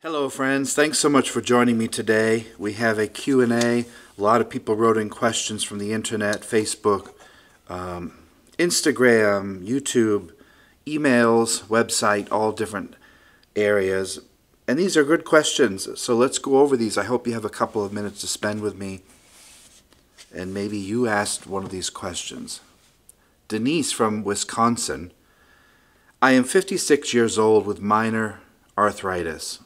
Hello friends, thanks so much for joining me today. We have a Q&A. A lot of people wrote in questions from the internet, Facebook, Instagram, YouTube, emails, website, all different areas. And these are good questions, so let's go over these. I hope you have a couple of minutes to spend with me. And maybe you asked one of these questions. Denise from Wisconsin. I am 56 years old with minor arthritis.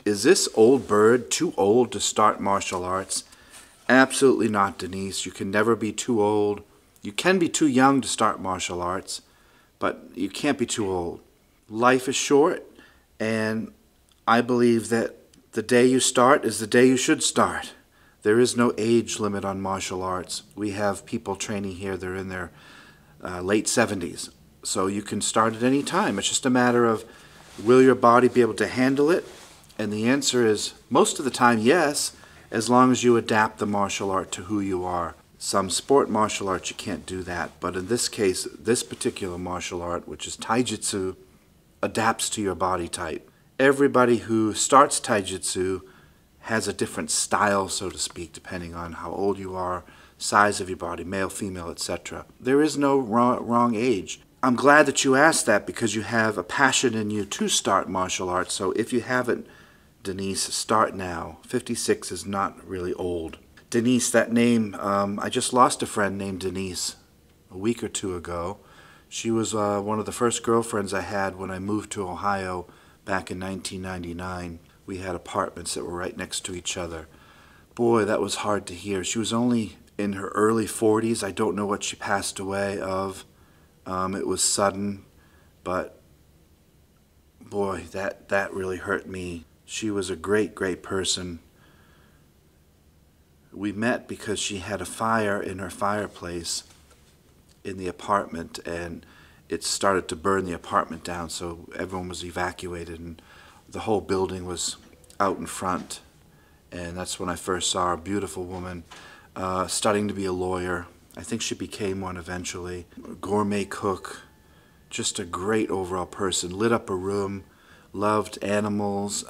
Is this old bird too old to start martial arts? Absolutely not, Denise. You can never be too old. You can be too young to start martial arts, but you can't be too old. Life is short, and I believe that the day you start is the day you should start. There is no age limit on martial arts. We have people training here, they're in their late 70s. So you can start at any time. It's just a matter of, will your body be able to handle it? And the answer is, most of the time, yes, as long as you adapt the martial art to who you are. Some sport martial arts, you can't do that. But in this case, this particular martial art, which is Taijutsu, adapts to your body type. Everybody who starts Taijutsu has a different style, so to speak, depending on how old you are, size of your body, male, female, etc. There is no wrong age. I'm glad that you asked that because you have a passion in you to start martial arts. So if you haven't, Denise, start now. 56 is not really old. Denise, that name, I just lost a friend named Denise a week or two ago. She was one of the first girlfriends I had when I moved to Ohio back in 1999. We had apartments that were right next to each other. Boy, that was hard to hear. She was only in her early 40s. I don't know what she passed away of. It was sudden, but boy, that really hurt me. She was a great, great person. We met because she had a fire in her fireplace in the apartment, and it started to burn the apartment down, so everyone was evacuated, and the whole building was out in front. And that's when I first saw her. A beautiful woman, studying to be a lawyer. I think she became one eventually. A gourmet cook, just a great overall person. Lit up a room, loved animals,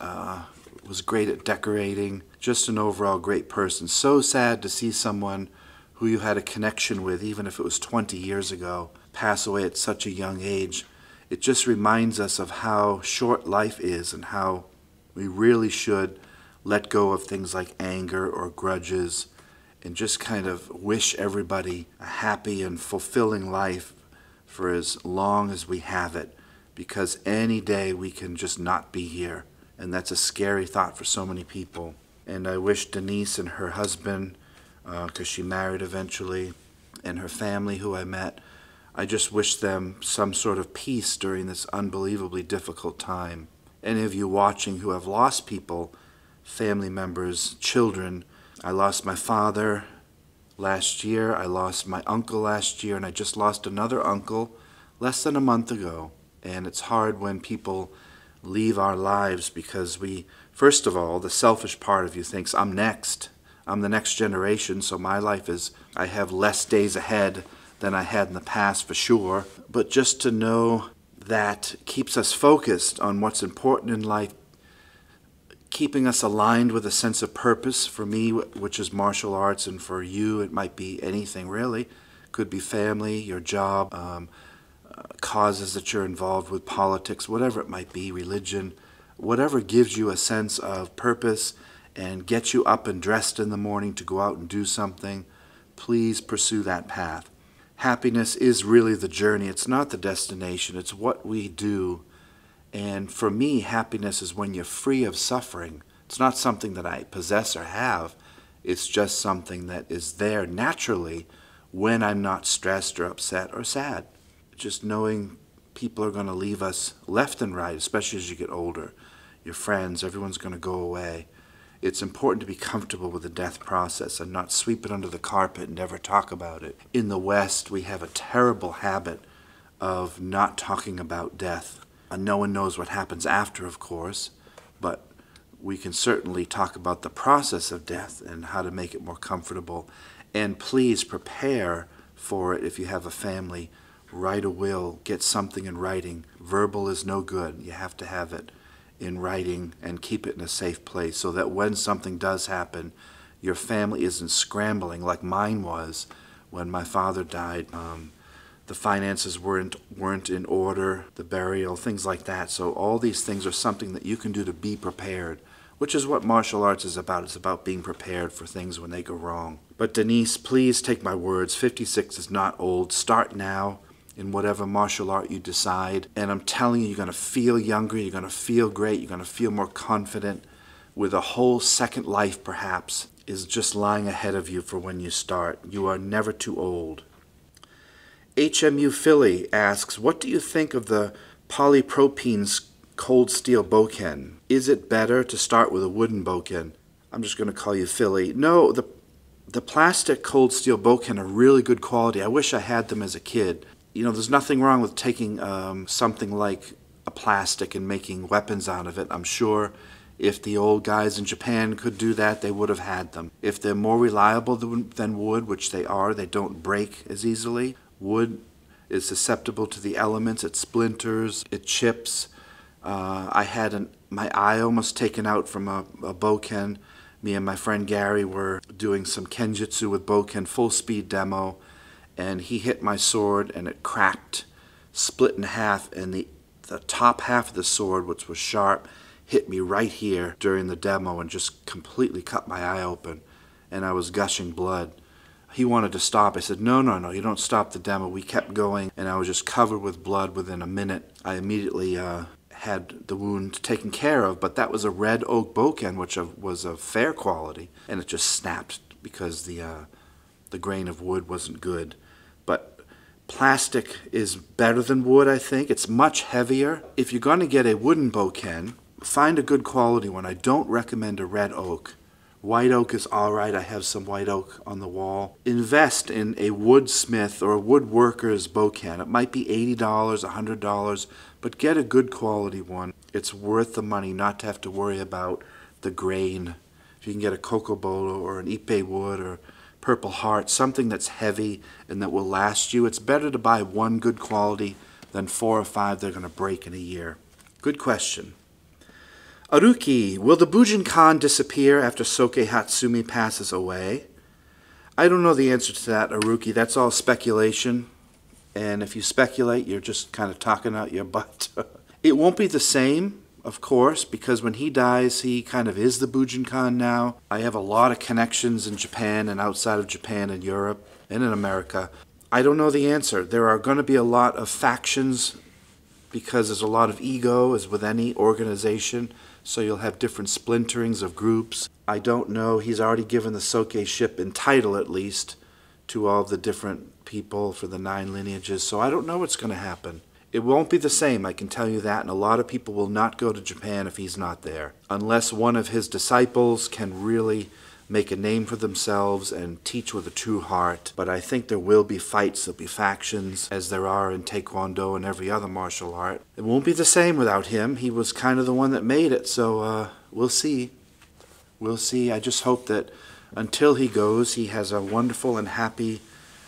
was great at decorating. Just an overall great person. So sad to see someone who you had a connection with, even if it was 20 years ago, pass away at such a young age. It just reminds us of how short life is and how we really should let go of things like anger or grudges and just kind of wish everybody a happy and fulfilling life for as long as we have it, because any day we can just not be here, and that's a scary thought for so many people. And I wish Denise and her husband, because she married eventually, and her family who I met, I just wish them some sort of peace during this unbelievably difficult time. Any of you watching who have lost people, family members, children, I lost my father last year, I lost my uncle last year, and I just lost another uncle less than a month ago. And it's hard when people leave our lives because we, first of all, the selfish part of you thinks, I'm next. I'm the next generation, so my life is, I have less days ahead than I had in the past for sure. But just to know that keeps us focused on what's important in life, keeping us aligned with a sense of purpose. For me, which is martial arts, and for you, it might be anything really. Could be family, your job, causes that you're involved with, politics, whatever it might be, religion, whatever gives you a sense of purpose and gets you up and dressed in the morning to go out and do something, please pursue that path. Happiness is really the journey. It's not the destination. It's what we do. And for me, happiness is when you're free of suffering. It's not something that I possess or have. It's just something that is there naturally when I'm not stressed or upset or sad. Just knowing people are going to leave us left and right, especially as you get older. Your friends, everyone's going to go away. It's important to be comfortable with the death process and not sweep it under the carpet and never talk about it. In the West, we have a terrible habit of not talking about death. No one knows what happens after, of course, but we can certainly talk about the process of death and how to make it more comfortable. And please prepare for it if you have a family. Write a will, get something in writing. Verbal is no good. You have to have it. in writing and keep it in a safe place so that when something does happen, your family isn't scrambling like mine was when my father died. The finances weren't in order, the burial, things like that. So all these things are something that you can do to be prepared, which is what martial arts is about. It's about being prepared for things when they go wrong. But Denise, please take my words. 56 is not old. Start now in whatever martial art you decide. And I'm telling you, you're going to feel younger, you're going to feel great, you're going to feel more confident, with a whole second life perhaps is just lying ahead of you for when you start. You are never too old. HMU Philly asks, what do you think of the Polypropylene's cold steel Boken? Is it better to start with a wooden Boken? I'm just going to call you Philly. No, the plastic cold steel Boken are really good quality. I wish I had them as a kid. You know, there's nothing wrong with taking something like a plastic and making weapons out of it. I'm sure if the old guys in Japan could do that, they would have had them. If they're more reliable than wood, which they are, they don't break as easily. Wood is susceptible to the elements. It splinters, it chips. I had my eye almost taken out from a Boken. Me and my friend Gary were doing some kenjutsu with Boken, full speed demo, and he hit my sword and it cracked, split in half, and the top half of the sword, which was sharp, hit me right here during the demo and just completely cut my eye open, and I was gushing blood. He wanted to stop. I said, no, you don't stop the demo. We kept going, and I was just covered with blood within a minute. I immediately had the wound taken care of, but that was a red oak Boken, which was of fair quality, and it just snapped because the grain of wood wasn't good. But plastic is better than wood, I think. It's much heavier. If you're going to get a wooden Boken, find a good quality one. I don't recommend a red oak. White oak is all right. I have some white oak on the wall. Invest in a woodsmith or a woodworker's Boken. It might be $80, $100, but get a good quality one. It's worth the money not to have to worry about the grain. If you can get a Kokobolo or an Ippei wood or Purple Heart, something that's heavy and that will last you, it's better to buy one good quality than 4 or 5 that are going to break in a year. Good question. Aruki, will the Bhujan disappear after Sokehatsumi passes away? I don't know the answer to that, Aruki. That's all speculation. And if you speculate, you're just kind of talking out your butt. It won't be the same, of course, because when he dies, he kind of is the Bhujan now. I have a lot of connections in Japan and outside of Japan and Europe and in America. I don't know the answer. There are going to be a lot of factions because there's a lot of ego, as with any organization. So you'll have different splinterings of groups. I don't know. He's already given the Soke ship in title, at least, to all the different people for the 9 lineages. So I don't know what's going to happen. It won't be the same, I can tell you that, and a lot of people will not go to Japan if he's not there, unless one of his disciples can really make a name for themselves and teach with a true heart. But I think there will be fights, there'll be factions, as there are in Taekwondo and every other martial art. It won't be the same without him. He was kind of the one that made it, so we'll see. We'll see. I just hope that until he goes, he has a wonderful and happy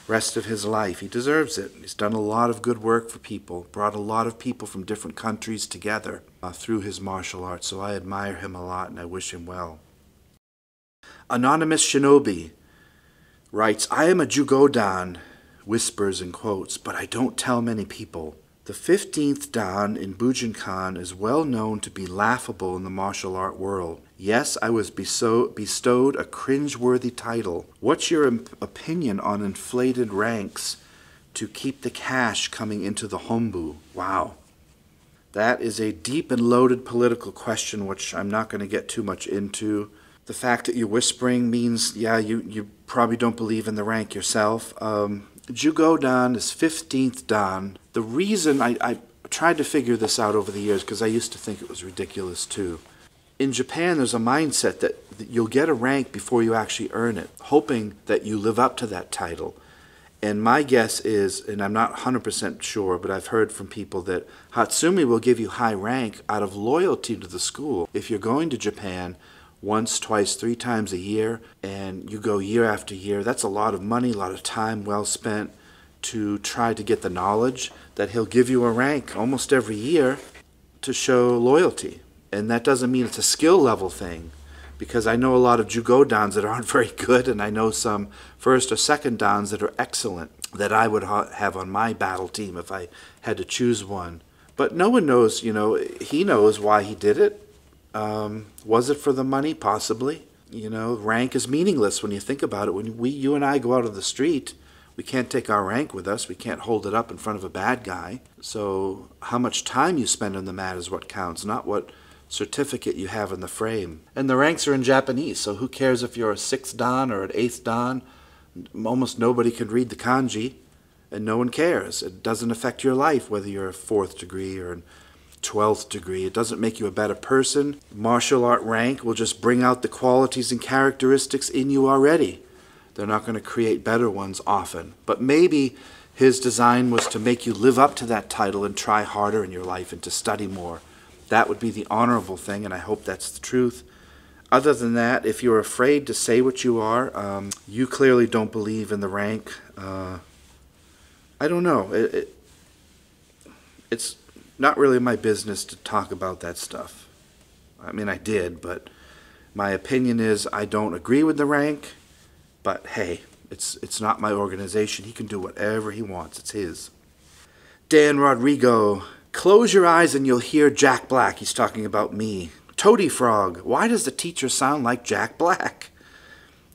rest of his life. He deserves it. He's done a lot of good work for people, brought a lot of people from different countries together through his martial arts, so I admire him a lot and I wish him well. Anonymous Shinobi writes, I am a Jugodan, whispers and quotes, but I don't tell many people. The 15th Dan in Bhujan is well known to be laughable in the martial art world. Yes, I was bestowed a cringe-worthy title. What's your opinion on inflated ranks to keep the cash coming into the Hombu? Wow. That is a deep and loaded political question, which I'm not going to get too much into. The fact that you're whispering means, yeah, you probably don't believe in the rank yourself. Jugodan is 15th Dan. The reason I tried to figure this out over the years, because I used to think it was ridiculous too. In Japan, there's a mindset that you'll get a rank before you actually earn it, hoping that you live up to that title. And my guess is, and I'm not 100% sure, but I've heard from people that Hatsumi will give you high rank out of loyalty to the school. If you're going to Japan once, twice, 3 times a year, and you go year after year, that's a lot of money, a lot of time well spent to try to get the knowledge that he'll give you a rank almost every year to show loyalty. And that doesn't mean it's a skill level thing, because I know a lot of Jugodans that aren't very good, and I know some first or second dans that are excellent that I would have on my battle team if I had to choose one. But no one knows, you know, he knows why he did it. Was it for the money? Possibly. You know, rank is meaningless when you think about it. When you and I go out on the street, we can't take our rank with us. We can't hold it up in front of a bad guy. So how much time you spend on the mat is what counts, not what certificate you have in the frame. And the ranks are in Japanese, so who cares if you're a 6th dan or an 8th dan? Almost nobody can read the kanji, and no one cares. It doesn't affect your life whether you're a 4th degree or a 12th degree. It doesn't make you a better person. Martial art rank will just bring out the qualities and characteristics in you already. They're not going to create better ones often. But maybe his design was to make you live up to that title and try harder in your life and to study more. That would be the honorable thing, and I hope that's the truth. Other than that, if you're afraid to say what you are, you clearly don't believe in the rank. I don't know. It's not really my business to talk about that stuff. I mean, I did, but my opinion is I don't agree with the rank. But hey, it's not my organization. He can do whatever he wants. It's his. Dan Rodrigo, close your eyes and you'll hear Jack Black. He's talking about me. Toady Frog, why does the teacher sound like Jack Black?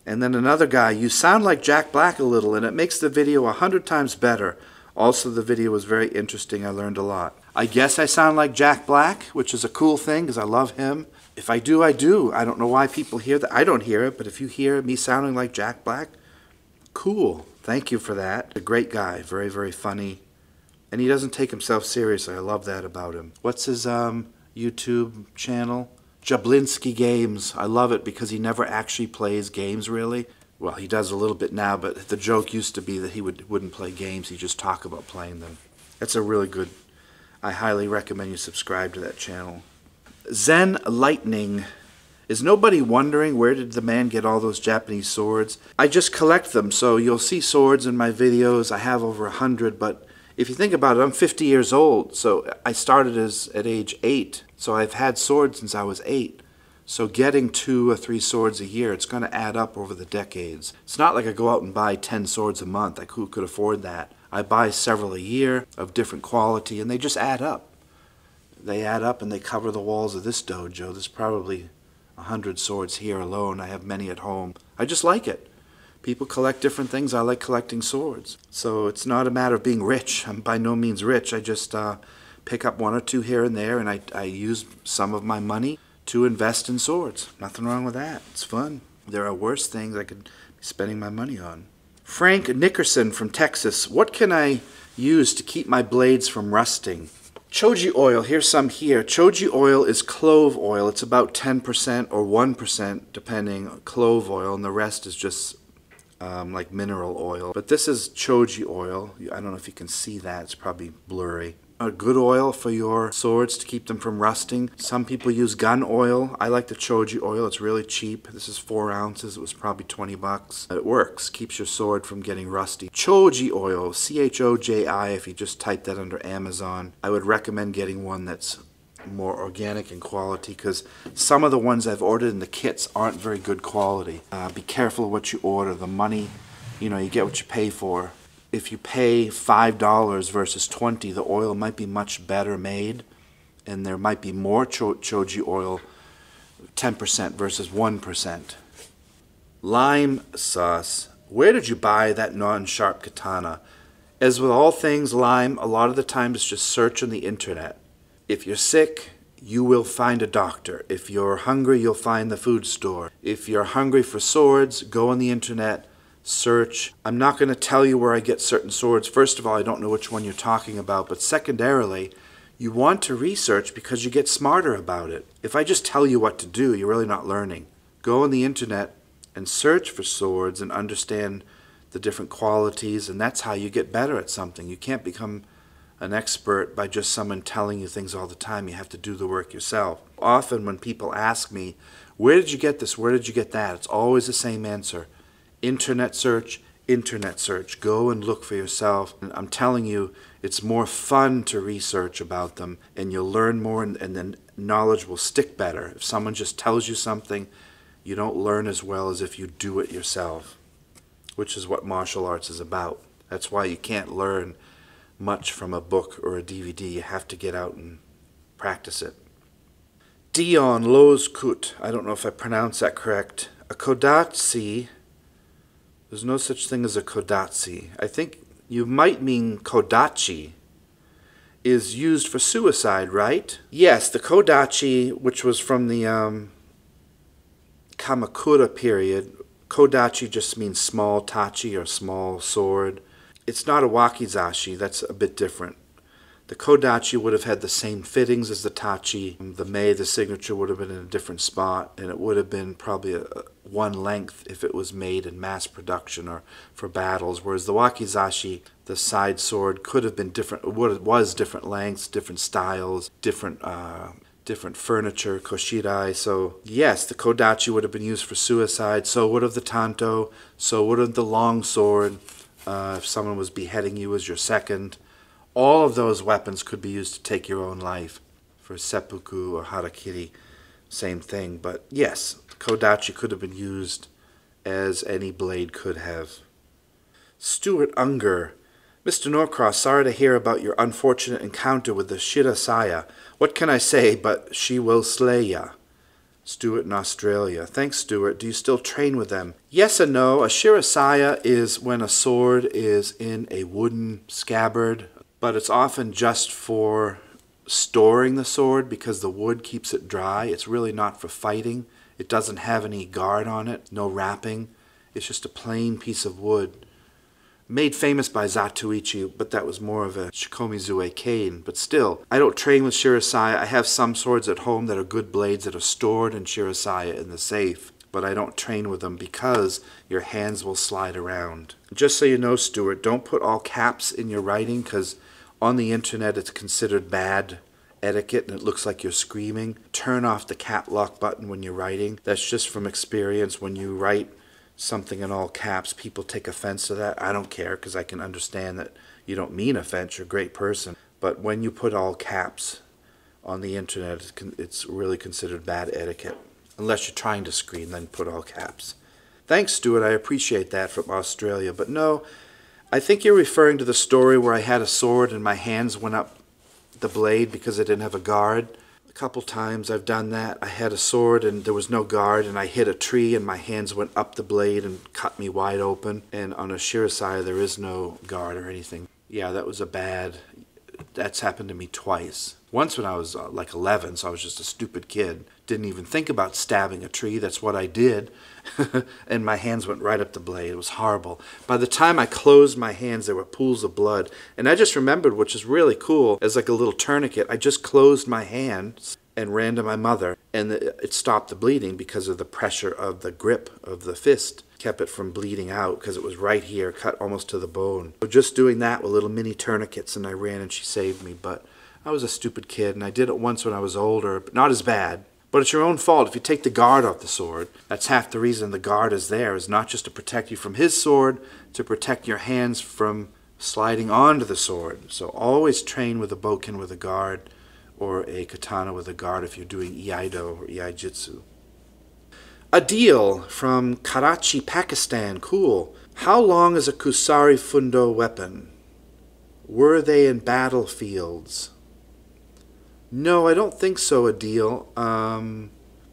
And then another guy, you sound like Jack Black a little, and it makes the video 100 times better. Also, the video was very interesting. I learned a lot. I guess I sound like Jack Black, which is a cool thing because I love him. If I do, I do. I don't know why people hear that. I don't hear it, but if you hear me sounding like Jack Black, cool. Thank you for that. A great guy. Very, very funny. And he doesn't take himself seriously. I love that about him. What's his YouTube channel? Jablinski Games. I love it because he never actually plays games, really. Well, he does a little bit now, but the joke used to be that he wouldn't play games. He'd just talk about playing them. That's a really good... I highly recommend you subscribe to that channel. Zen Lightning. Is nobody wondering where did the man get all those Japanese swords? I just collect them, so you'll see swords in my videos. I have over 100, but if you think about it, I'm 50 years old, so I started at age 8. So I've had swords since I was 8. So getting 2 or 3 swords a year, it's going to add up over the decades. It's not like I go out and buy 10 swords a month. Like, who could afford that? I buy several a year of different quality, and they just add up. They add up and they cover the walls of this dojo. There's probably 100 swords here alone. I have many at home. I just like it. People collect different things. I like collecting swords. So it's not a matter of being rich. I'm by no means rich. I just pick up 1 or 2 here and there, and I use some of my money to invest in swords. Nothing wrong with that. It's fun. There are worse things I could be spending my money on. Frank Nickerson from Texas. What can I use to keep my blades from rusting? Choji oil. Here's some here. Choji oil is clove oil. It's about 10% or 1% depending on clove oil, and the rest is just like mineral oil. But this is Choji oil. I don't know if you can see that. It's probably blurry. A good oil for your swords to keep them from rusting. Some people use gun oil. I like the Choji oil. It's really cheap. This is 4 ounces. It was probably 20 bucks. It works. Keeps your sword from getting rusty. Choji oil, C-H-O-J-I, if you just type that under Amazon. I would recommend getting one that's more organic in quality, because some of the ones I've ordered in the kits aren't very good quality. Be careful of what you order. The money, you know, you get what you pay for. If you pay $5 versus $20, the oil might be much better made, and there might be more Choji oil, 10% versus 1%. Lime sauce. Where did you buy that non-sharp katana? As with all things lime, a lot of the time it's just search on the internet. If you're sick, you will find a doctor. If you're hungry, you'll find the food store. If you're hungry for swords, go on the internet. Search. I'm not going to tell you where I get certain swords. First of all, I don't know which one you're talking about, but secondarily, you want to research because you get smarter about it. If I just tell you what to do, you're really not learning. Go on the internet and search for swords and understand the different qualities, and that's how you get better at something. You can't become an expert by just someone telling you things all the time. You have to do the work yourself. Often when people ask me, where did you get this, where did you get that, it's always the same answer. Internet search, internet search. Go and look for yourself. And I'm telling you, it's more fun to research about them, and you'll learn more, and then knowledge will stick better. If someone just tells you something, you don't learn as well as if you do it yourself, which is what martial arts is about. That's why you can't learn much from a book or a DVD. You have to get out and practice it. Dion Lo's Kut. I don't know if I pronounced that correct. A kodatsi. There's no such thing as a kodatsi. I think you might mean kodachi. Is used for suicide, right? Yes, the kodachi, which was from the Kamakura period. Kodachi just means small tachi or small sword. It's not a wakizashi, that's a bit different. The kodachi would have had the same fittings as the tachi. The mei, the signature, would have been in a different spot, and it would have been probably one length if it was made in mass production or for battles, whereas the wakizashi, the side sword, could have been different. It was different lengths, different styles, different furniture, koshirai. So yes, the kodachi would have been used for suicide. So would have the tanto. So would have the long sword. If someone was beheading you as your second. All of those weapons could be used to take your own life. For seppuku or harakiri, same thing. But yes, kodachi could have been used as any blade could have. Stuart Unger. Mr. Norcross, sorry to hear about your unfortunate encounter with the Shirasaya. What can I say but she will slay ya? Stuart in Australia. Thanks, Stuart. Do you still train with them? Yes and no. A Shirasaya is when a sword is in a wooden scabbard, but it's often just for storing the sword because the wood keeps it dry. It's really not for fighting. It doesn't have any guard on it, no wrapping. It's just a plain piece of wood. Made famous by Zatoichi, but that was more of a Shikomizue cane. But still, I don't train with Shirasaya. I have some swords at home that are good blades that are stored in Shirasaya in the safe, but I don't train with them because your hands will slide around. Just so you know, Stuart, don't put all caps in your writing because on the internet it's considered bad etiquette and it looks like you're screaming. Turn off the cap lock button when you're writing. That's just from experience. When you write something in all caps, people take offense to that. I don't care because I can understand that you don't mean offense. You're a great person. But when you put all caps on the internet, it's really considered bad etiquette. Unless you're trying to scream, then put all caps. Thanks, Stuart. I appreciate that from Australia. But no, I think you're referring to the story where I had a sword and my hands went up the blade because I didn't have a guard. A couple times I've done that. I had a sword and there was no guard and I hit a tree and my hands went up the blade and cut me wide open. And on a Shirasaya there is no guard or anything. Yeah, that was that's happened to me twice. Once when I was like 11, so I was just a stupid kid. Didn't even think about stabbing a tree. That's what I did. And my hands went right up the blade. It was horrible. By the time I closed my hands, there were pools of blood. And I just remembered, which is really cool, as like a little tourniquet, I just closed my hands and ran to my mother. And it stopped the bleeding because of the pressure of the grip of the fist. Kept it from bleeding out because it was right here, cut almost to the bone. So just doing that with little mini tourniquets, and I ran and she saved me. But I was a stupid kid, and I did it once when I was older, but not as bad. But it's your own fault if you take the guard off the sword. That's half the reason the guard is there, is not just to protect you from his sword, to protect your hands from sliding onto the sword. So always train with a Boken with a guard, or a katana with a guard if you're doing iaido or iaijitsu. Adil from Karachi, Pakistan. Cool. How long is a Kusari Fundo weapon? Were they in battlefields? No, I don't think so, Adil.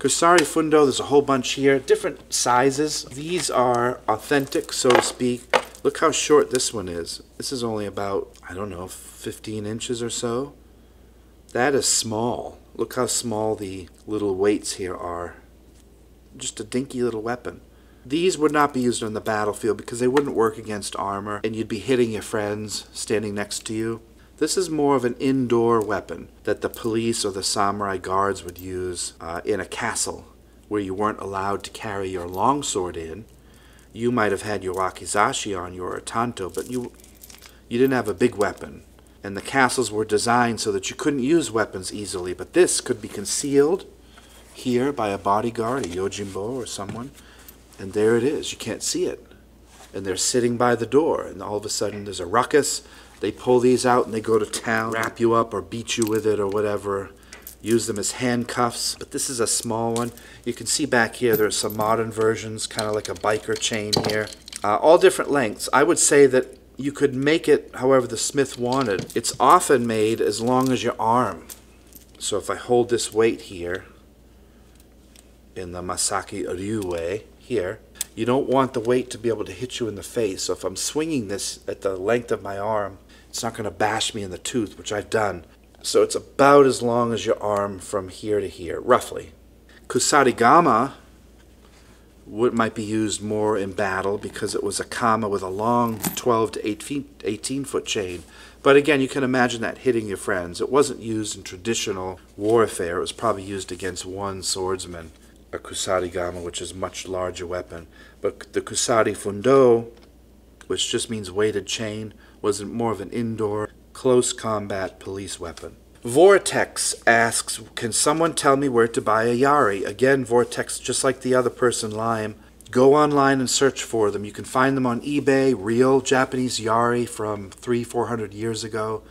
Kusari Fundo, there's a whole bunch here. Different sizes. These are authentic, so to speak. Look how short this one is. This is only about, I don't know, 15 inches or so. That is small. Look how small the little weights here are. Just a dinky little weapon. These would not be used on the battlefield because they wouldn't work against armor and you'd be hitting your friends standing next to you. This is more of an indoor weapon that the police or the samurai guards would use in a castle where you weren't allowed to carry your longsword in. You might have had your wakizashi on your tanto, but you didn't have a big weapon. And the castles were designed so that you couldn't use weapons easily, but this could be concealed here by a bodyguard, a yojimbo or someone, and there it is. You can't see it. And they're sitting by the door, and all of a sudden there's a ruckus. They pull these out and they go to town, wrap you up or beat you with it or whatever. use them as handcuffs, but this is a small one. You can see back here there's some modern versions, kind of like a biker chain here. All different lengths. I would say that you could make it however the smith wanted. It's often made as long as your arm. So if I hold this weight here, in the Masaki Ryu way, here, you don't want the weight to be able to hit you in the face. So if I'm swinging this at the length of my arm, it's not going to bash me in the tooth, which I've done. So it's about as long as your arm from here to here, roughly. Kusarigama might be used more in battle because it was a kama with a long 12 to 18 foot chain. But again, you can imagine that hitting your friends. It wasn't used in traditional warfare. It was probably used against one swordsman, a kusarigama, which is a much larger weapon. But the kusari fundo, which just means weighted chain, was more of an indoor, close combat police weapon. Vortex asks, can someone tell me where to buy a yari? Again, Vortex, just like the other person, Lime, go online and search for them. You can find them on eBay, real Japanese yari from 300-400 years ago.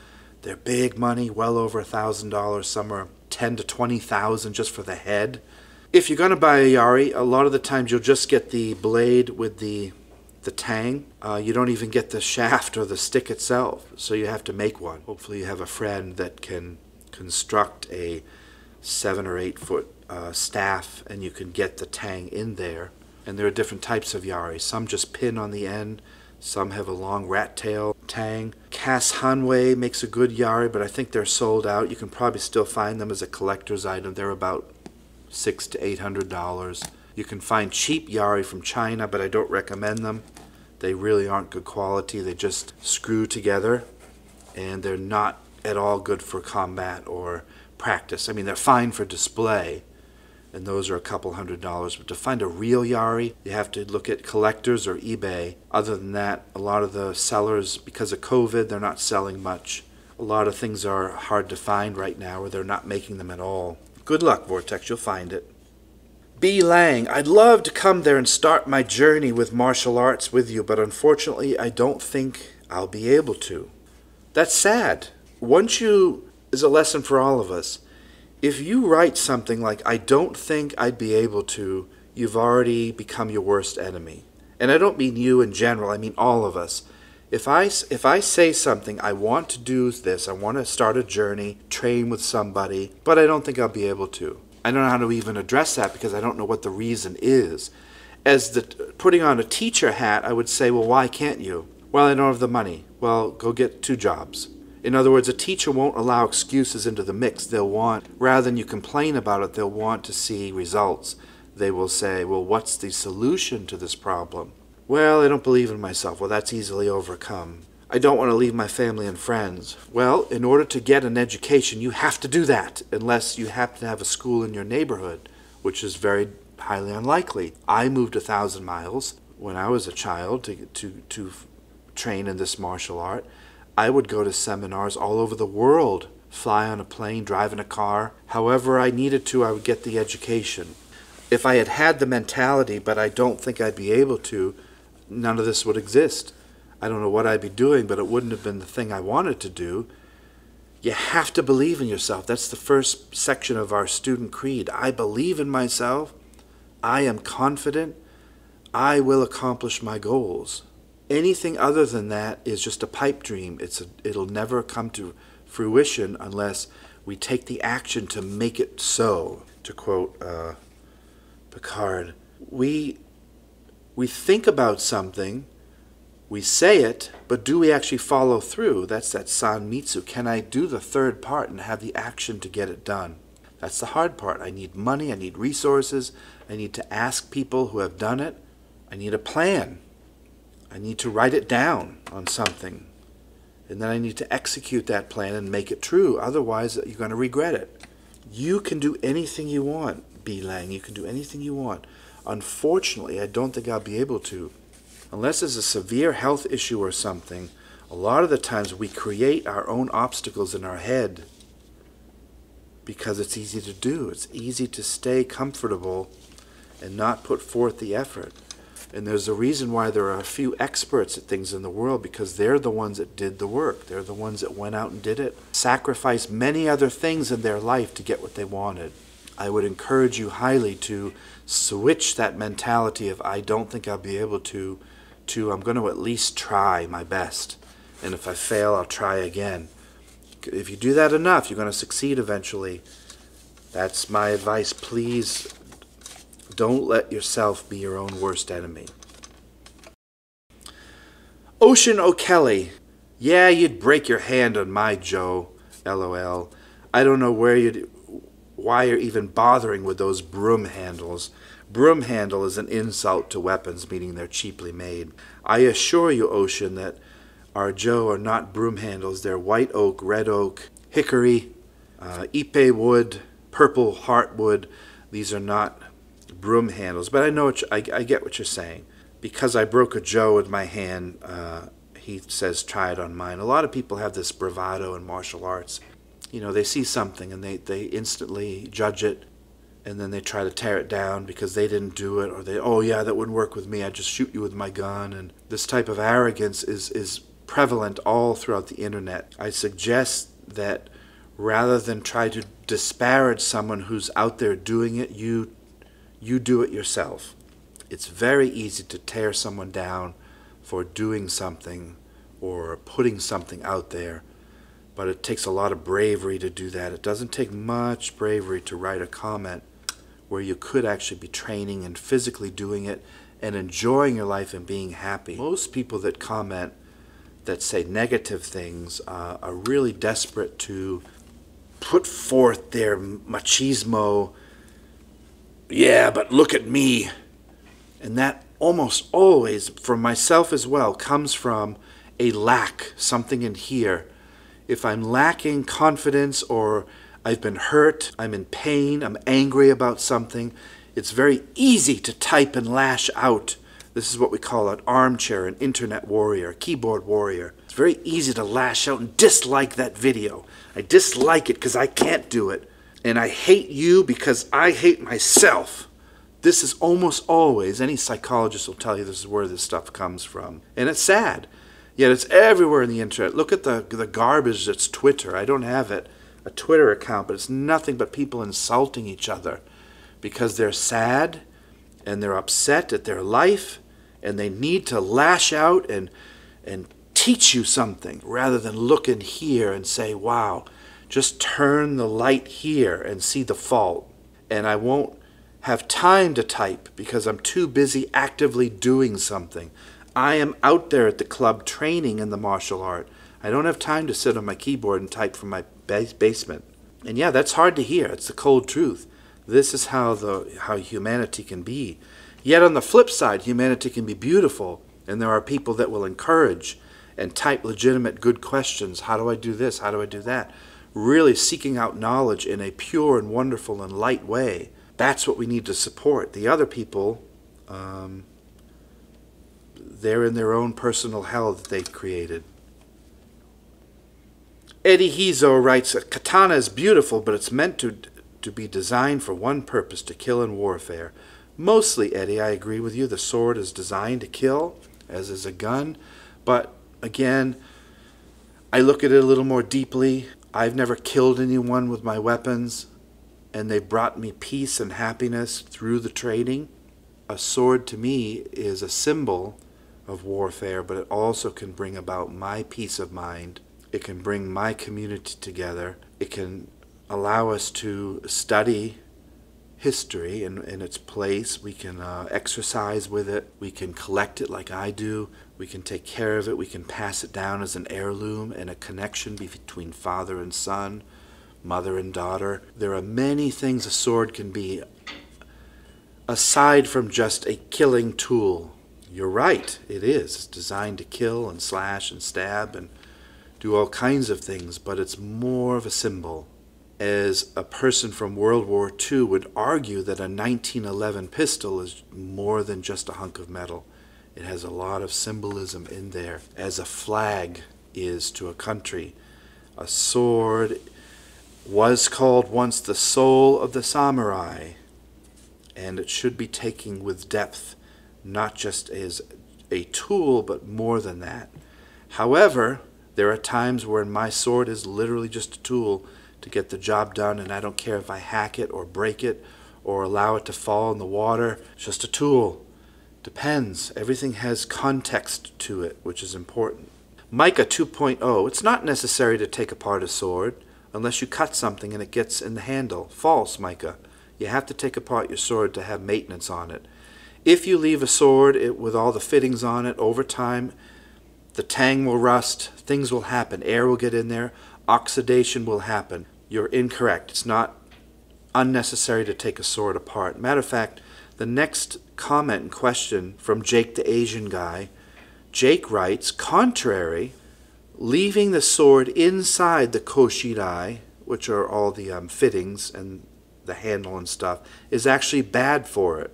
They're big money, well over $1,000. Some are 10 to 20,000 just for the head. If you're going to buy a yari, a lot of the times you'll just get the blade with the tang. You don't even get the shaft or the stick itself, so you have to make one. Hopefully you have a friend that can construct a 7 or 8 foot staff, and you can get the tang in there. And there are different types of yari. Some just pin on the end. Some have a long rat tail tang. Cass Hanwei makes a good yari, but I think they're sold out. You can probably still find them as a collector's item. They're about $600 to $800. You can find cheap yari from China, but I don't recommend them. They really aren't good quality. They just screw together, and they're not at all good for combat or practice. I mean, they're fine for display, and those are a couple $100. But to find a real yari, you have to look at collectors or eBay. Other than that, a lot of the sellers, because of COVID, they're not selling much. A lot of things are hard to find right now, or they're not making them at all. Good luck, Vortex. You'll find it. B. Lang, I'd love to come there and start my journey with martial arts with you, but unfortunately I don't think I'll be able to. That's sad. Is a lesson for all of us. If you write something like, I don't think I'd be able to, you've already become your worst enemy. And I don't mean you in general, I mean all of us. If I say something, I want to do this, I want to start a journey, train with somebody, but I don't think I'll be able to. I don't know how to even address that because I don't know what the reason is. As putting on a teacher hat, I would say, well, why can't you? Well, I don't have the money. Well, go get 2 jobs. In other words, a teacher won't allow excuses into the mix. Rather than you complain about it, they'll want to see results. They will say, well, what's the solution to this problem? Well, I don't believe in myself. Well, that's easily overcome. I don't want to leave my family and friends. Well, in order to get an education, you have to do that, unless you happen to have a school in your neighborhood, which is very highly unlikely. I moved 1,000 miles when I was a child to train in this martial art. I would go to seminars all over the world, fly on a plane, drive in a car. However I needed to, I would get the education. If I had the mentality, but I don't think I'd be able to, none of this would exist. I don't know what I'd be doing, but it wouldn't have been the thing I wanted to do. You have to believe in yourself. That's the first section of our student creed. I believe in myself. I am confident. I will accomplish my goals. Anything other than that is just a pipe dream. It'll never come to fruition unless we take the action to make it so. To quote Picard, we think about something, we say it, but do we actually follow through? That's that san mitsu. Can I do the third part and have the action to get it done? That's the hard part. I need money, I need resources, I need to ask people who have done it, I need a plan. I need to write it down on something. And then I need to execute that plan and make it true. Otherwise, you're going to regret it. You can do anything you want, B. Lang. You can do anything you want. Unfortunately, I don't think I'll be able to. Unless there's a severe health issue or something, a lot of the times we create our own obstacles in our head because it's easy to do. It's easy to stay comfortable and not put forth the effort. And there's a reason why there are a few experts at things in the world, because they're the ones that did the work. They're the ones that went out and did it, sacrificed many other things in their life to get what they wanted. I would encourage you highly to switch that mentality of I don't think I'll be able to I'm going to at least try my best. And if I fail, I'll try again. If you do that enough, you're going to succeed eventually. That's my advice. Please don't let yourself be your own worst enemy. Ocean O'Kelly. Yeah, you'd break your hand on my Joe. LOL. I don't know why you're even bothering with those broom handles. Broom handle is an insult to weapons, meaning they're cheaply made. I assure you, Ocean, that our Joe are not broom handles. They're white oak, red oak, hickory, ipe wood, purple heartwood. These are not broom handles. But I know I get what you're saying. Because I broke a Joe with my hand, he says try it on mine. A lot of people have this bravado in martial arts. You know, they see something and they instantly judge it, and then they try to tear it down because they didn't do it, or oh yeah, that wouldn't work with me, I'd just shoot you with my gun. And this type of arrogance is prevalent all throughout the internet. I suggest that rather than try to disparage someone who's out there doing it, you do it yourself. It's very easy to tear someone down for doing something or putting something out there, but it takes a lot of bravery to do that. It doesn't take much bravery to write a comment where you could actually be training and physically doing it and enjoying your life and being happy. Most people that comment that say negative things are really desperate to put forth their machismo, yeah, but look at me. And that almost always, for myself as well, comes from a lack, something in here. If I'm lacking confidence, or I've been hurt, I'm in pain, I'm angry about something, it's very easy to type and lash out. This is what we call an armchair, an internet warrior, a keyboard warrior. It's very easy to lash out and dislike that video. I dislike it because I can't do it. And I hate you because I hate myself. This is almost always, any psychologist will tell you this is where this stuff comes from. And it's sad. Yet it's everywhere in the internet. Look at the garbage that's Twitter. I don't have a Twitter account, but it's nothing but people insulting each other because they're sad and they're upset at their life and they need to lash out and teach you something rather than look in here and say, wow, just turn the light here and see the fault. And I won't have time to type because I'm too busy actively doing something. I am out there at the club training in the martial art. I don't have time to sit on my keyboard and type from my basement. And yeah, that's hard to hear. It's the cold truth. This is how humanity can be. Yet on the flip side, humanity can be beautiful. And there are people that will encourage and type legitimate good questions. How do I do this? How do I do that? Really seeking out knowledge in a pure and wonderful and light way. That's what we need to support. The other people, they're in their own personal hell that they've created. Eddie Hizo writes, a katana is beautiful, but it's meant to be designed for one purpose, to kill in warfare. Mostly, Eddie, I agree with you. The sword is designed to kill, as is a gun. But, again, I look at it a little more deeply. I've never killed anyone with my weapons, and they brought me peace and happiness through the training. A sword, to me, is a symbol of warfare, but it also can bring about my peace of mind. It can bring my community together. It can allow us to study history in its place. We can exercise with it. We can collect it like I do. We can take care of it. We can pass it down as an heirloom and a connection between father and son, mother and daughter. There are many things a sword can be aside from just a killing tool. You're right, it is. It's designed to kill and slash and stab and do all kinds of things, but it's more of a symbol. As a person from World War II would argue that a 1911 pistol is more than just a hunk of metal. It has a lot of symbolism in there, as a flag is to a country. A sword was called once the soul of the samurai, and it should be taken with depth, not just as a tool, but more than that. However, there are times when my sword is literally just a tool to get the job done, and I don't care if I hack it or break it or allow it to fall in the water. It's just a tool. Depends. Everything has context to it, which is important. Micah 2.0, it's not necessary to take apart a sword unless you cut something and it gets in the handle. False, Micah. You have to take apart your sword to have maintenance on it. If you leave a sword with all the fittings on it, over time, the tang will rust, things will happen, air will get in there, oxidation will happen. You're incorrect. It's not unnecessary to take a sword apart. Matter of fact, the next comment and question from Jake the Asian guy, Jake writes, contrary, leaving the sword inside the koshirai, which are all the fittings and the handle and stuff, is actually bad for it.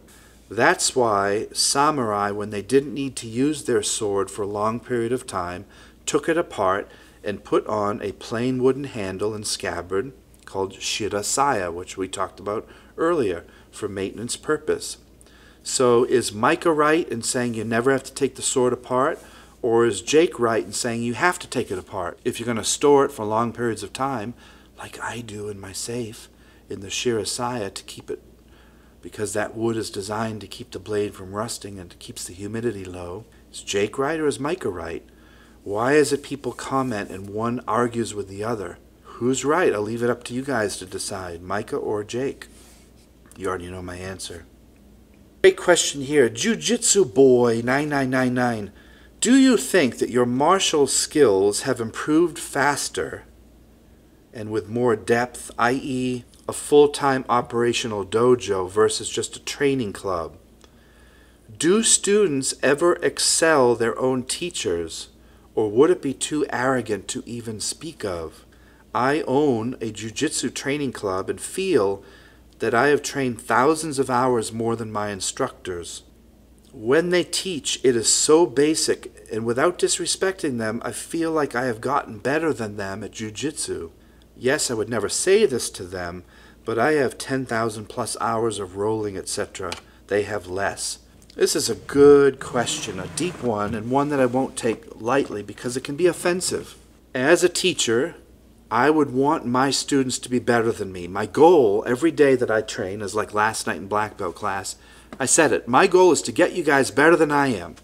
That's why samurai, when they didn't need to use their sword for a long period of time, took it apart and put on a plain wooden handle and scabbard called shirasaya, which we talked about earlier, for maintenance purpose. So is Micah right in saying you never have to take the sword apart? Or is Jake right in saying you have to take it apart if you're going to store it for long periods of time, like I do in my safe, in the shirasaya, to keep it, because that wood is designed to keep the blade from rusting and keeps the humidity low. Is Jake right or is Micah right? Why is it people comment and one argues with the other? Who's right? I'll leave it up to you guys to decide, Micah or Jake. You already know my answer. Great question here. Jiu-Jitsu Boy 9999. Do you think that your martial skills have improved faster and with more depth, i.e., a full-time operational dojo versus just a training club? Do students ever excel their own teachers, or would it be too arrogant to even speak of? I own a jiu-jitsu training club and feel that I have trained thousands of hours more than my instructors. When they teach, it is so basic, and without disrespecting them, I feel like I have gotten better than them at jiu-jitsu. Yes, I would never say this to them, but I have 10,000 plus hours of rolling, etc. They have less. This is a good question, a deep one, and one that I won't take lightly because it can be offensive. As a teacher, I would want my students to be better than me. My goal every day that I train is like last night in black belt class. I said it. My goal is to get you guys better than I am.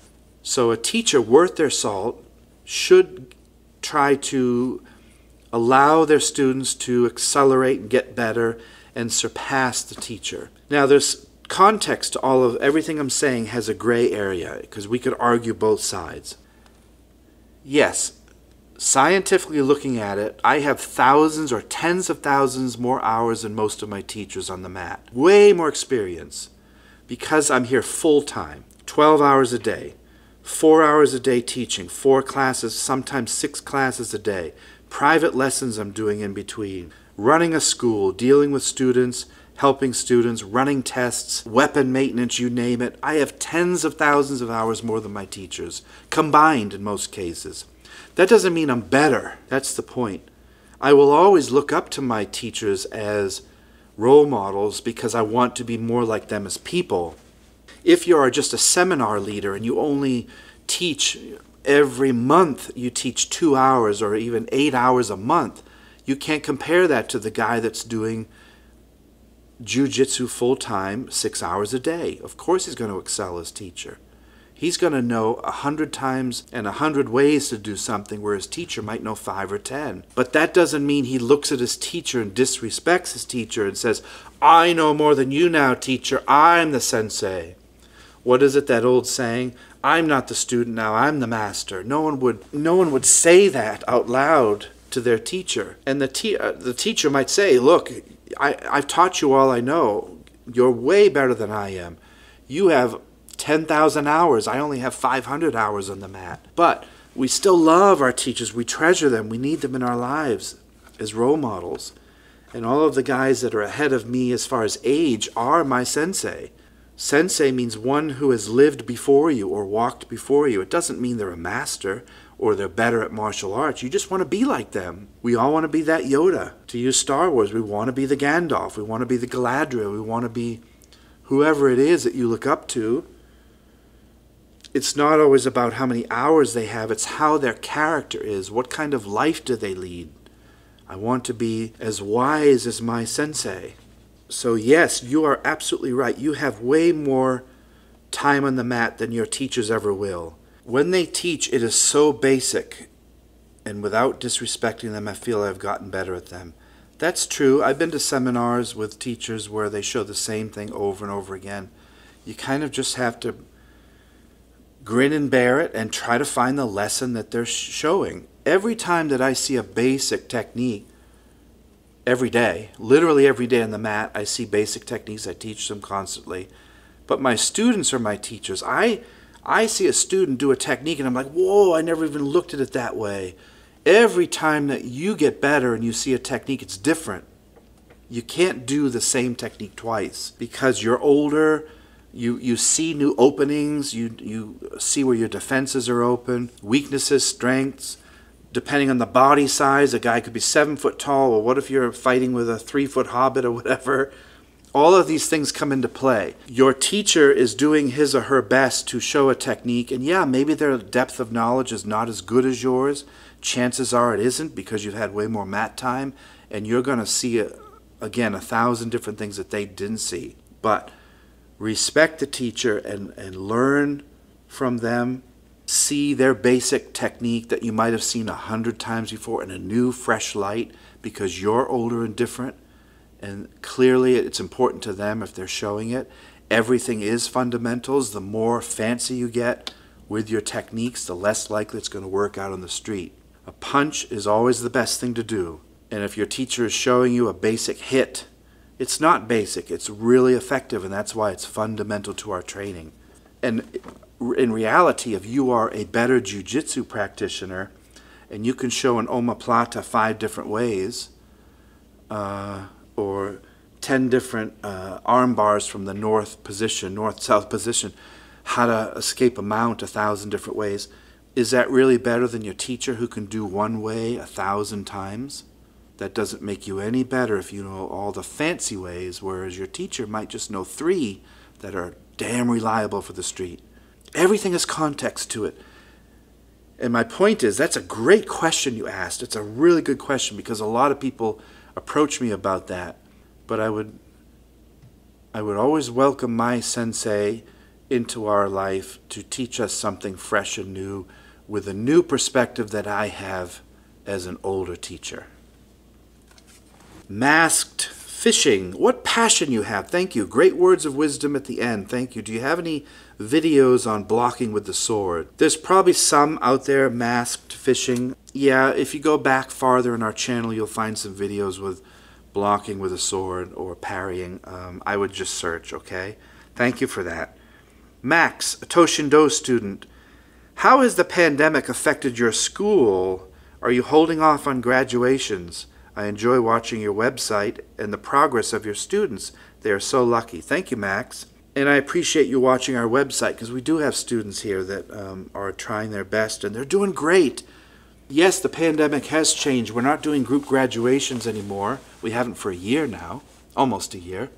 So a teacher worth their salt should try to allow their students to accelerate and get better and surpass the teacher. Now there's context to all of everything I'm saying has a gray area because we could argue both sides. Yes, scientifically looking at it, I have thousands or tens of thousands more hours than most of my teachers on the mat. Way more experience because I'm here full-time, 12 hours a day, 4 hours a day teaching, 4 classes, sometimes 6 classes a day, private lessons I'm doing in between, running a school, dealing with students, helping students, running tests, weapon maintenance, you name it. I have tens of thousands of hours more than my teachers, combined in most cases. That doesn't mean I'm better. That's the point. I will always look up to my teachers as role models because I want to be more like them as people. If you are just a seminar leader and you only teach every month, you teach 2 hours or even 8 hours a month, you can't compare that to the guy that's doing jiu-jitsu full-time 6 hours a day. Of course he's going to excel as teacher. He's going to know 100 times and 100 ways to do something where his teacher might know 5 or 10. But that doesn't mean he looks at his teacher and disrespects his teacher and says, I know more than you now, teacher. I'm the sensei. What is it, that old saying? I'm not the student now, I'm the master. No one would say that out loud to their teacher. And the teacher might say, look, I've taught you all I know. You're way better than I am. You have 10,000 hours. I only have 500 hours on the mat. But we still love our teachers. We treasure them. We need them in our lives as role models. And all of the guys that are ahead of me as far as age are my sensei. Sensei means one who has lived before you or walked before you. It doesn't mean they're a master or they're better at martial arts. You just want to be like them. We all want to be that Yoda. To use Star Wars, we want to be the Gandalf. We want to be the Galadriel. We want to be whoever it is that you look up to. it's not always about how many hours they have, it's how their character is. What kind of life do they lead? I want to be as wise as my sensei. So yes, you are absolutely right. You have way more time on the mat than your teachers ever will. When they teach, it is so basic, and without disrespecting them, I feel I've gotten better at them. That's true. I've been to seminars with teachers where they show the same thing over and over again. You kind of just have to grin and bear it and try to find the lesson that they're showing. Every time that I see a basic technique, every day, literally every day on the mat, I see basic techniques. I teach them constantly. But my students are my teachers. I see a student do a technique and I'm like, whoa, I never even looked at it that way. Every time that you get better and you see a technique, it's different. You can't do the same technique twice because you're older. You see new openings. You see where your defenses are open, weaknesses, strengths. Depending on the body size, a guy could be 7 foot tall, or what if you're fighting with a 3-foot hobbit or whatever? All of these things come into play. Your teacher is doing his or her best to show a technique, and yeah, maybe their depth of knowledge is not as good as yours. Chances are it isn't because you've had way more mat time, and you're going to see, again, 1,000 different things that they didn't see. But respect the teacher and learn from them. See their basic technique that you might have seen 100 times before in a new, fresh light because you're older and different. And clearly it's important to them if they're showing it. Everything is fundamentals. The more fancy you get with your techniques, the less likely it's going to work out on the street. A punch is always the best thing to do. And if your teacher is showing you a basic hit, it's not basic. It's really effective, and that's why it's fundamental to our training. And in reality, if you are a better jiu-jitsu practitioner and you can show an omoplata 5 different ways, or 10 different arm bars from the north-south position, how to escape a mount 1,000 different ways, is that really better than your teacher who can do one way 1,000 times? That doesn't make you any better if you know all the fancy ways, whereas your teacher might just know 3 that are damn reliable for the street. Everything has context to it. And my point is, that's a great question you asked. It's a really good question because a lot of people approach me about that. But I would always welcome my sensei into our life to teach us something fresh and new with a new perspective that I have as an older teacher. Masked fishing. What passion you have. Thank you. Great words of wisdom at the end. Thank you. Do you have any videos on blocking with the sword? There's probably some out there, masked fishing. Yeah, if you go back farther in our channel, you'll find some videos with blocking with a sword or parrying. I would just search, okay? Thank you for that. Max, a Toshindo student. How has the pandemic affected your school? Are you holding off on graduations? I enjoy watching your website and the progress of your students. They are so lucky. Thank you, Max. And I appreciate you watching our website because we do have students here that are trying their best and they're doing great. Yes, the pandemic has changed. We're not doing group graduations anymore. We haven't for a year now, almost a year.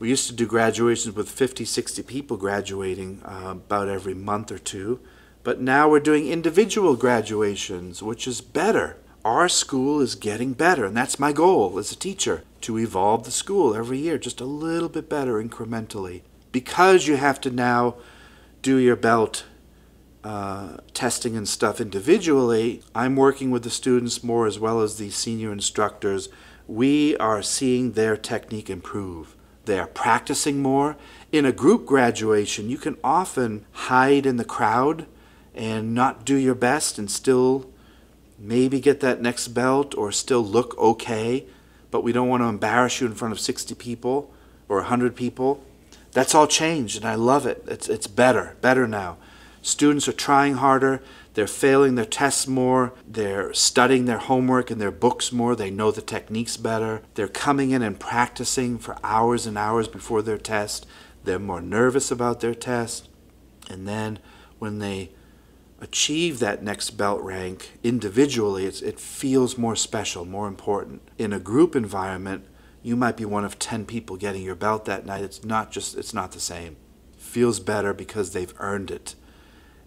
We used to do graduations with 50, 60 people graduating about every month or two. But now we're doing individual graduations, which is better. Our school is getting better, and that's my goal as a teacher, to evolve the school every year just a little bit better incrementally. Because you have to now do your belt testing and stuff individually, I'm working with the students more as well as the senior instructors. We are seeing their technique improve. They are practicing more. In a group graduation, you can often hide in the crowd and not do your best and still maybe get that next belt or still look okay, but we don't want to embarrass you in front of 60 people or 100 people. That's all changed, and I love it. It's better now. Students are trying harder. They're failing their tests more. They're studying their homework and their books more. They know the techniques better. They're coming in and practicing for hours and hours before their test. They're more nervous about their test. And then when they achieve that next belt rank individually, it feels more special, more important. In a group environment, you might be one of 10 people getting your belt that night. It's not the same. feels better because they've earned it.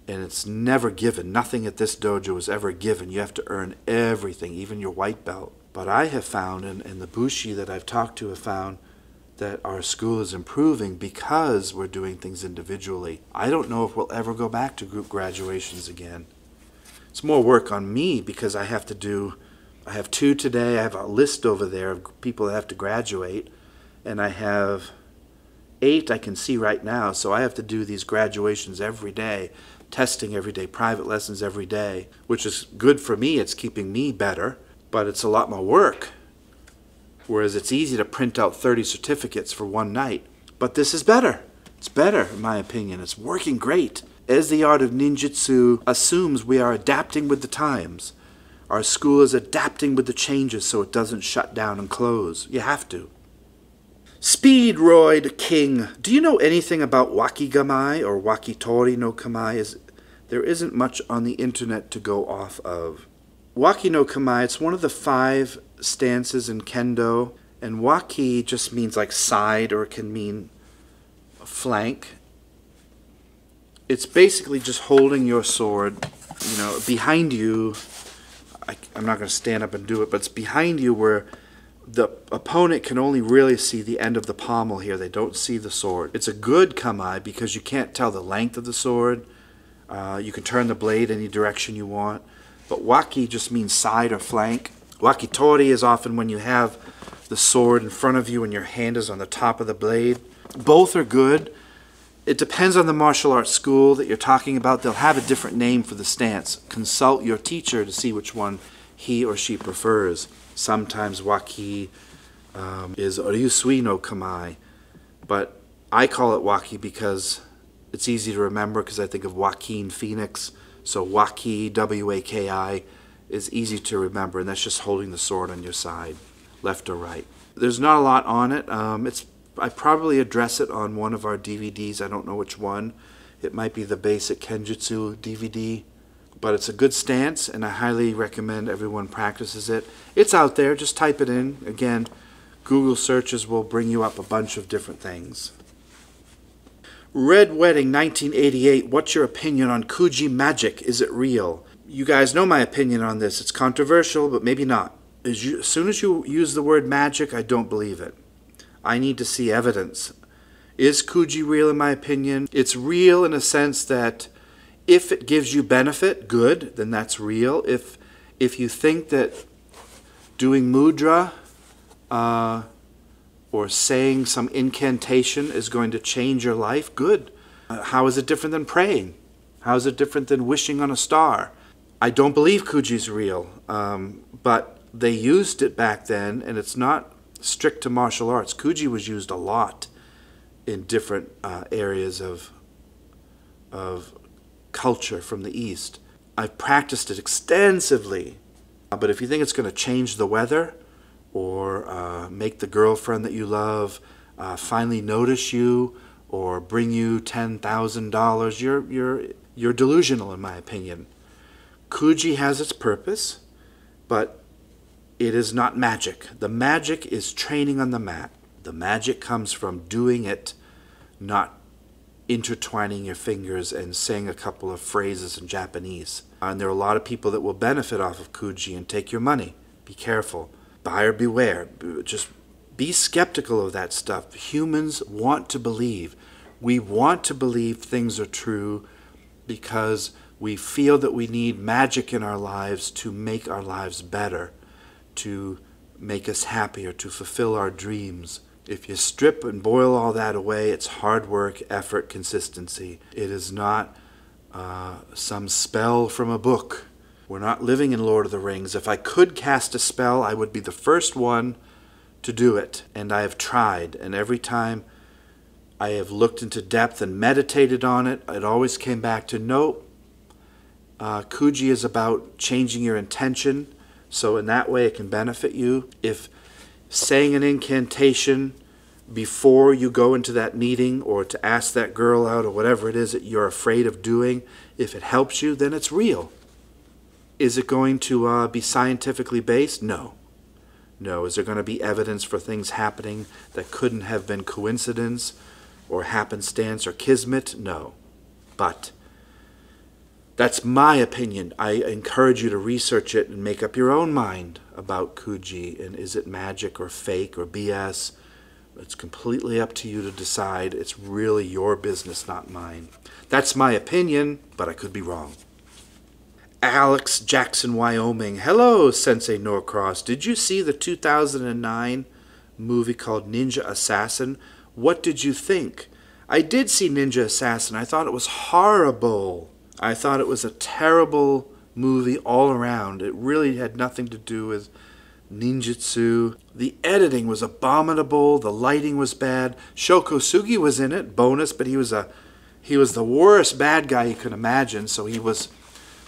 And it's never given. Nothing at this dojo is ever given. You have to earn everything, even your white belt. But I have found, and the bushi that I've talked to have found, that our school is improving because we're doing things individually. I don't know if we'll ever go back to group graduations again. It's more work on me because I have 2 today. I have a list over there of people that have to graduate, and I have 8 I can see right now, so I have to do these graduations every day, testing every day, private lessons every day, which is good for me. It's keeping me better, but it's a lot more work. Whereas it's easy to print out 30 certificates for one night. But this is better. It's better, in my opinion. It's working great. As the art of ninjutsu assumes, we are adapting with the times. Our school is adapting with the changes so it doesn't shut down and close. You have to. Speedroid King. Do you know anything about wakigamai or wakitori no kamai? There isn't much on the internet to go off of. Waki no kamai, it's one of the 5 stances in kendo, and waki just means like side, or it can mean flank. It's basically just holding your sword, behind you. I'm not going to stand up and do it, but it's behind you where the opponent can only really see the end of the pommel here. They don't see the sword. It's a good kamai because you can't tell the length of the sword. You can turn the blade any direction you want. But waki just means side or flank. Wakitori is often when you have the sword in front of you and your hand is on the top of the blade. Both are good. It depends on the martial arts school that you're talking about. They'll have a different name for the stance. Consult your teacher to see which one he or she prefers. Sometimes waki is ryusui no kamai, but I call it waki because it's easy to remember because I think of Joaquin Phoenix. So waki, W-A-K-I, is easy to remember, and that's just holding the sword on your side, left or right. There's not a lot on it. I probably address it on one of our DVDs. I don't know which one. It might be the basic Kenjutsu DVD. But it's a good stance, and I highly recommend everyone practices it. It's out there. Just type it in. Again, Google searches will bring you up a bunch of different things. Red Wedding 1988. What's your opinion on Kuji magic? Is it real? You guys know my opinion on this. It's controversial, but maybe not. As soon as you use the word magic, I don't believe it. I need to see evidence. Is Kuji real in my opinion? It's real in a sense that if it gives you benefit, good, then that's real. If you think that doing mudra or saying some incantation is going to change your life, good. How is it different than praying? How is it different than wishing on a star? I don't believe Kuji's real, but they used it back then, and it's not strict to martial arts. Kuji was used a lot in different areas of culture from the East. I've practiced it extensively, but if you think it's going to change the weather or make the girlfriend that you love finally notice you or bring you $10,000, you're delusional in my opinion. Kuji has its purpose, but it is not magic. The magic is training on the mat. The magic comes from doing it, not intertwining your fingers and saying a couple of phrases in Japanese. And there are a lot of people that will benefit off of Kuji and take your money. Be careful. Buyer beware. Just be skeptical of that stuff. Humans want to believe. We want to believe things are true because we feel that we need magic in our lives to make our lives better, to make us happier, to fulfill our dreams. If you strip and boil all that away, it's hard work, effort, consistency. It is not some spell from a book. We're not living in Lord of the Rings. If I could cast a spell, I would be the first one to do it. And I have tried, and every time I have looked into depth and meditated on it, it always came back to, nope, Kuji is about changing your intention, so in that way it can benefit you. If saying an incantation before you go into that meeting or to ask that girl out or whatever it is that you're afraid of doing, if it helps you, then it's real. Is it going to be scientifically based? No. No. Is there going to be evidence for things happening that couldn't have been coincidence? or happenstance or kismet, no. But that's my opinion. I encourage you to research it and make up your own mind about Kuji, and is it magic or fake or BS? It's completely up to you to decide. It's really your business, not mine. That's my opinion, but I could be wrong. Alex Jackson, Wyoming. Hello, Sensei Norcross. Did you see the 2009 movie called Ninja Assassin? What did you think? I did see Ninja Assassin. I thought it was horrible. I thought it was a terrible movie all around. It really had nothing to do with ninjutsu. The editing was abominable. The lighting was bad. Sho Kosugi was in it, bonus, but he was the worst bad guy you could imagine, so he was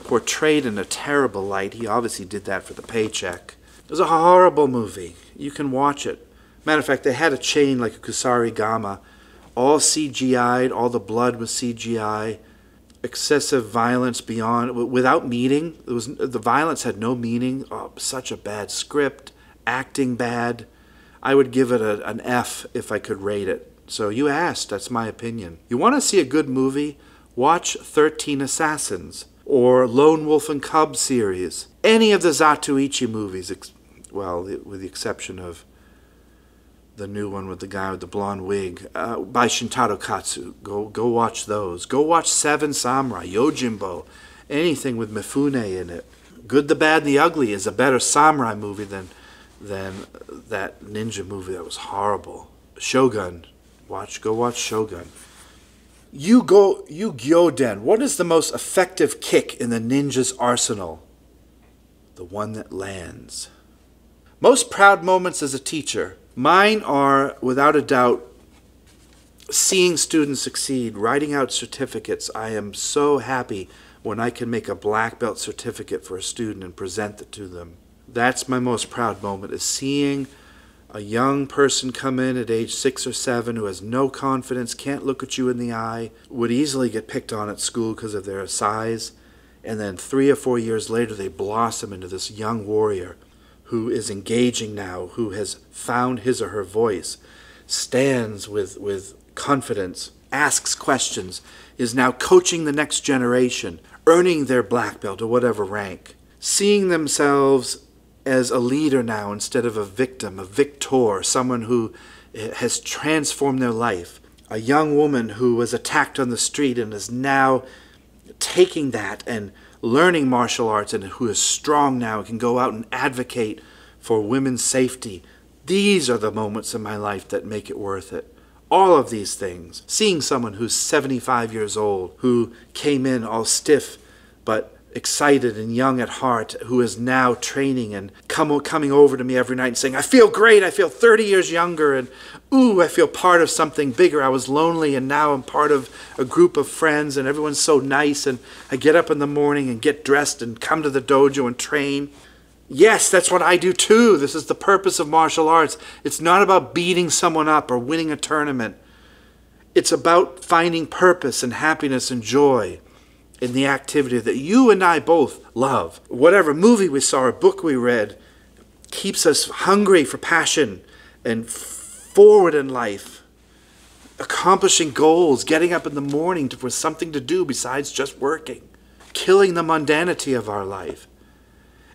portrayed in a terrible light. He obviously did that for the paycheck. It was a horrible movie. You can watch it. Matter of fact, they had a chain like a Kusarigama, all CGI'd, all the blood was CGI, excessive violence beyond, without meaning. The violence had no meaning. Oh, such a bad script, acting bad. I would give it an F if I could rate it. So you asked, that's my opinion. You want to see a good movie? Watch 13 Assassins or Lone Wolf and Cub series. Any of the Zatoichi movies, well, with the exception of the new one with the guy with the blonde wig, by Shintaro Katsu. Go watch those. Go watch Seven Samurai, Yojimbo, anything with Mifune in it. Good, the Bad, and the Ugly is a better samurai movie than that ninja movie that was horrible. Shogun. Go watch Shogun. Yu-Gyoden. What is the most effective kick in the ninja's arsenal? The one that lands. Most proud moments as a teacher. Mine are, without a doubt, seeing students succeed, writing out certificates. I am so happy when I can make a black belt certificate for a student and present it to them. That's my most proud moment, is seeing a young person come in at age 6 or 7 who has no confidence, can't look at you in the eye, would easily get picked on at school because of their size, and then 3 or 4 years later they blossom into this young warrior who is engaging now, who has found his or her voice, stands with confidence, asks questions, is now coaching the next generation, earning their black belt or whatever rank, seeing themselves as a leader now instead of a victim, a victor, someone who has transformed their life, a young woman who was attacked on the street and is now taking that and learning martial arts and who is strong now and can go out and advocate for women's safety. These are the moments in my life that make it worth it. All of these things. Seeing someone who's 75 years old, who came in all stiff but excited and young at heart, who is now training and coming over to me every night and saying, I feel great, I feel 30 years younger, and ooh, I feel part of something bigger. I was lonely and now I'm part of a group of friends and everyone's so nice, and I get up in the morning and get dressed and come to the dojo and train. Yes, that's what I do too. This is the purpose of martial arts. It's not about beating someone up or winning a tournament. It's about finding purpose and happiness and joy in the activity that you and I both love. Whatever movie we saw or book we read keeps us hungry for passion and forward in life, accomplishing goals, getting up in the morning for something to do besides just working, killing the mundanity of our life,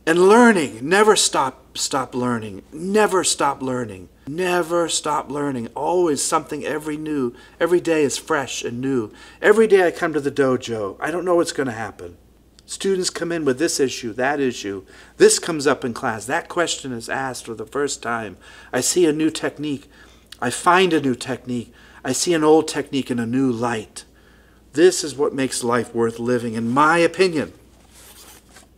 and learning. Never stop learning. Never stop learning. Never stop learning. Always something every day is fresh and new. Every day I come to the dojo, I don't know what's going to happen. Students come in with this issue, that issue. This comes up in class. That question is asked for the first time. I see a new technique. I find a new technique. I see an old technique in a new light. This is what makes life worth living, in my opinion.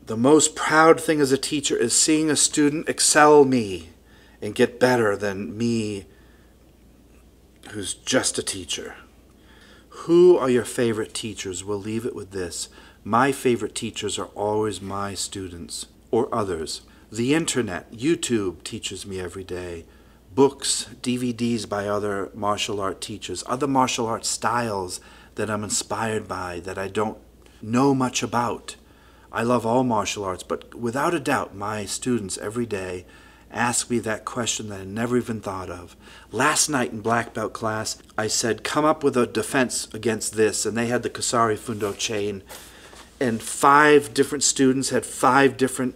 The most proud thing as a teacher is seeing a student excel me and get better than me, who's just a teacher. Who are your favorite teachers? We'll leave it with this. My favorite teachers are always my students or others. The internet, YouTube teaches me every day. Books, DVDs by other martial art teachers, other martial art styles that I'm inspired by, that I don't know much about. I love all martial arts, but without a doubt, my students every day asked me that question that I never even thought of. Last night in black belt class, I said, come up with a defense against this, and they had the Kusari Fundo chain, and 5 different students had 5 different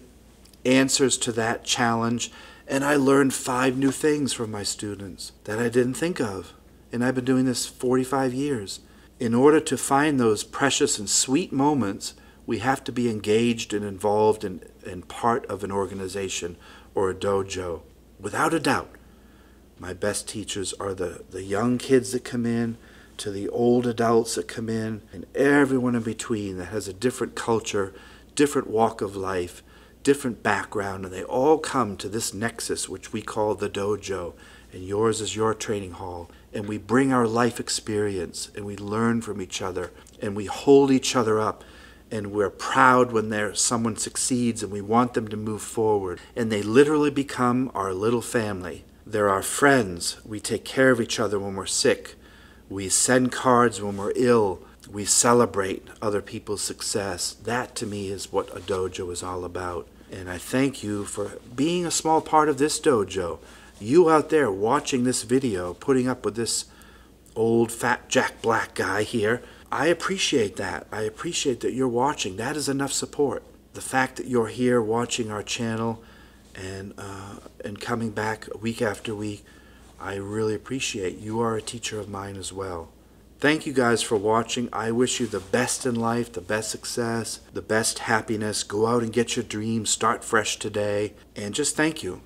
answers to that challenge, and I learned 5 new things from my students that I didn't think of. And I've been doing this 45 years. In order to find those precious and sweet moments, we have to be engaged and involved and part of an organization or a dojo. Without a doubt, my best teachers are the young kids that come in, to the old adults that come in, and everyone in between that has a different culture, different walk of life, different background, and they all come to this nexus which we call the dojo, and yours is your training hall, and we bring our life experience, and we learn from each other, and we hold each other up, and we're proud when someone succeeds, and we want them to move forward, and they literally become our little family. They're our friends. We take care of each other when we're sick. We send cards when we're ill. We celebrate other people's success. That, to me, is what a dojo is all about. And I thank you for being a small part of this dojo. You out there watching this video, putting up with this old fat Jack Black guy here, I appreciate that. I appreciate that you're watching. That is enough support. The fact that you're here watching our channel and coming back week after week, I really appreciate. You are a teacher of mine as well. Thank you guys for watching. I wish you the best in life, the best success, the best happiness. Go out and get your dreams. Start fresh today. And just thank you.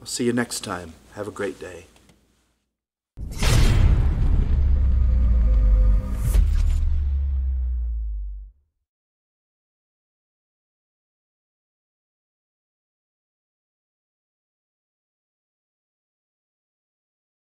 I'll see you next time. Have a great day.